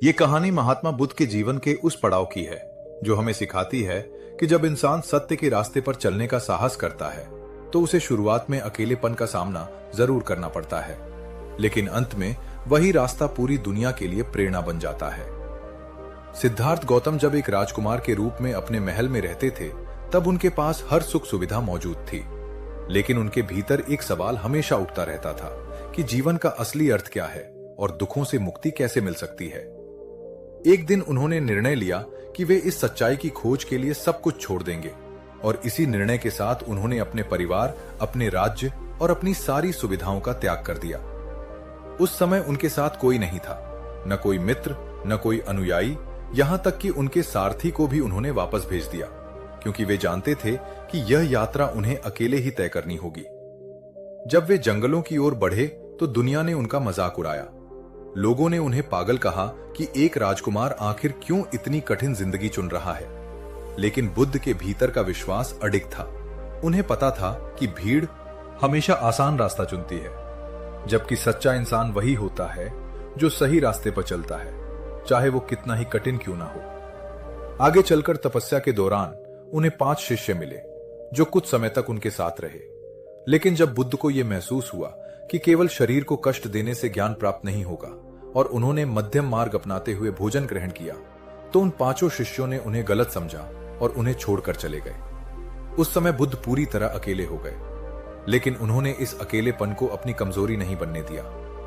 ये कहानी महात्मा बुद्ध के जीवन के उस पड़ाव की है जो हमें सिखाती है कि जब इंसान सत्य के रास्ते पर चलने का साहस करता है तो उसे शुरुआत में अकेलेपन का सामना जरूर करना पड़ता है, लेकिन अंत में वही रास्ता पूरी दुनिया के लिए प्रेरणा बन जाता है। सिद्धार्थ गौतम जब एक राजकुमार के रूप में अपने महल में रहते थे तब उनके पास हर सुख सुविधा मौजूद थी, लेकिन उनके भीतर एक सवाल हमेशा उठता रहता था कि जीवन का असली अर्थ क्या है और दुखों से मुक्ति कैसे मिल सकती है। एक दिन उन्होंने निर्णय लिया कि वे इस सच्चाई की खोज के लिए सब कुछ छोड़ देंगे, और इसी निर्णय के साथ उन्होंने अपने परिवार, अपने राज्य और अपनी सारी सुविधाओं का त्याग कर दिया। उस समय उनके साथ कोई नहीं था, न कोई मित्र, न कोई अनुयायी, यहां तक कि उनके सारथी को भी उन्होंने वापस भेज दिया, क्योंकि वे जानते थे कि यह यात्रा उन्हें अकेले ही तय करनी होगी। जब वे जंगलों की ओर बढ़े तो दुनिया ने उनका मजाक उड़ाया। लोगों ने उन्हें पागल कहा कि एक राजकुमार आखिर क्यों इतनी कठिन जिंदगी चुन रहा है, लेकिन बुद्ध के भीतर का विश्वास अडिग था। उन्हें पता था कि भीड़ हमेशा आसान रास्ता चुनती है, जबकि सच्चा इंसान वही होता है जो सही रास्ते पर चलता है, चाहे वो कितना ही कठिन क्यों ना हो। आगे चलकर तपस्या के दौरान उन्हें 5 शिष्य मिले जो कुछ समय तक उनके साथ रहे, लेकिन जब बुद्ध को यह महसूस हुआ कि केवल शरीर को कष्ट देने से ज्ञान प्राप्त नहीं होगा और उन्होंने मध्यम मार्ग अपनाते हुए भोजन ग्रहण किया, तो उन 5 शिष्यों ने उन्हें गलत समझा और उन्हें छोड़कर चले गए। उस समय बुद्ध पूरी तरह अकेले हो गए, लेकिन उन्होंने इस अकेलेपन को अपनी कमजोरी नहीं बनने दिया,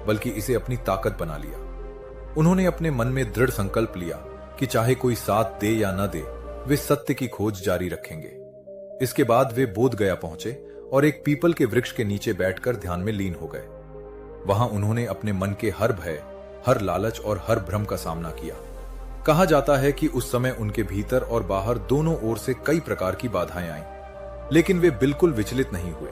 बल्कि इसे अपनी ताकत बना लिया। उन्होंने अपने मन में दृढ़ संकल्प लिया कि चाहे कोई साथ दे या न दे, वे सत्य की खोज जारी रखेंगे। इसके बाद वे बोध गया पहुंचे और एक पीपल के वृक्ष के नीचे बैठकर ध्यान में लीन हो गए। वहां उन्होंने अपने मन के हर भय, हर लालच और हर भ्रम का सामना किया। कहा जाता है कि उस समय उनके भीतर और बाहर दोनों ओर से कई प्रकार की बाधाएं आईं, लेकिन वे बिल्कुल विचलित नहीं हुए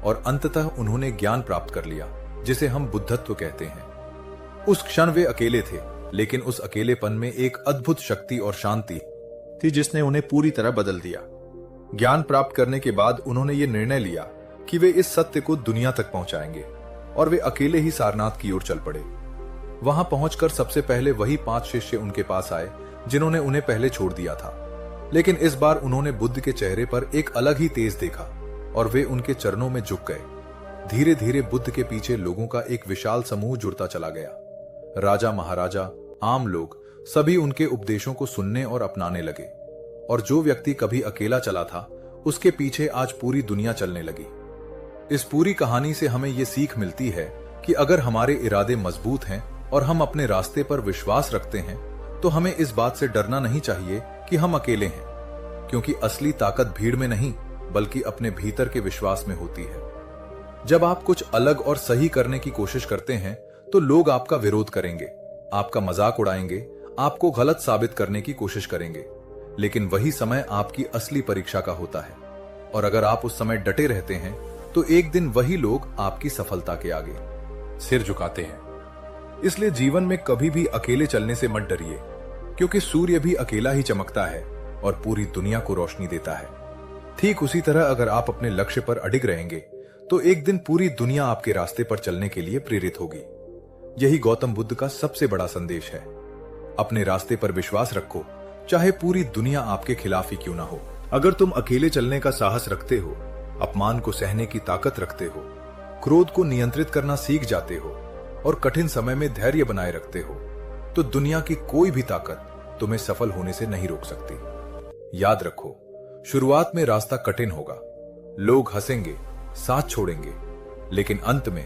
और अंततः उन्होंने ज्ञान प्राप्त कर लिया, जिसे हम बुद्धत्व कहते हैं। उस क्षण वे अकेले थे, लेकिन उस अकेलेपन में एक अद्भुत शक्ति और शांति थी जिसने उन्हें पूरी तरह बदल दिया। ज्ञान प्राप्त करने के बाद उन्होंने ये निर्णय लिया कि वे इस सत्य को दुनिया तक पहुंचाएंगे, और वे अकेले ही सारनाथ की ओर चल पड़े। वहां पहुंचकर सबसे पहले वही 5 शिष्य उनके पास आए जिन्होंने उन्हें पहले छोड़ दिया था, लेकिन इस बार उन्होंने बुद्ध के चेहरे पर एक अलग ही तेज देखा और वे उनके चरणों में झुक गए। धीरे धीरे बुद्ध के पीछे लोगों का एक विशाल समूह जुड़ता चला गया। राजा, महाराजा, आम लोग सभी उनके उपदेशों को सुनने और अपनाने लगे, और जो व्यक्ति कभी अकेला चला था उसके पीछे आज पूरी दुनिया चलने लगी। इस पूरी कहानी से हमें यह सीख मिलती है कि अगर हमारे इरादे मजबूत हैं और हम अपने रास्ते पर विश्वास रखते हैं तो हमें इस बात से डरना नहीं चाहिए कि हम अकेले हैं, क्योंकि असली ताकत भीड़ में नहीं बल्कि अपने भीतर के विश्वास में होती है। जब आप कुछ अलग और सही करने की कोशिश करते हैं तो लोग आपका विरोध करेंगे, आपका मजाक उड़ाएंगे, आपको गलत साबित करने की कोशिश करेंगे, लेकिन वही समय आपकी असली परीक्षा का होता है, और अगर आप उस समय डटे रहते हैं तो एक दिन वही लोग आपकी सफलता के आगे सिर झुकाते हैं। इसलिए जीवन में कभी भी अकेले चलने से मत डरिए, क्योंकि सूर्य भी अकेला ही चमकता है और पूरी दुनिया को रोशनी देता है। ठीक उसी तरह अगर आप अपने लक्ष्य पर अडिग रहेंगे तो एक दिन पूरी दुनिया आपके रास्ते पर चलने के लिए प्रेरित होगी। यही गौतम बुद्ध का सबसे बड़ा संदेश है। अपने रास्ते पर विश्वास रखो, चाहे पूरी दुनिया आपके खिलाफ ही क्यों ना हो। अगर तुम अकेले चलने का साहस रखते हो, अपमान को सहने की ताकत रखते हो, क्रोध को नियंत्रित करना सीख जाते हो और कठिन समय में धैर्य बनाए रखते हो, तो दुनिया की कोई भी ताकत तुम्हें सफल होने से नहीं रोक सकती। याद रखो, शुरुआत में रास्ता कठिन होगा, लोग हंसेंगे, साथ छोड़ेंगे, लेकिन अंत में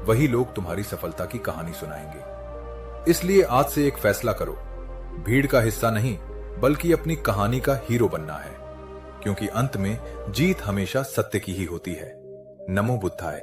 वही लोग तुम्हारी सफलता की कहानी सुनाएंगे। इसलिए आज से एक फैसला करो, भीड़ का हिस्सा नहीं बल्कि अपनी कहानी का हीरो बनना है, क्योंकि अंत में जीत हमेशा सत्य की ही होती है। नमो बुद्धाय।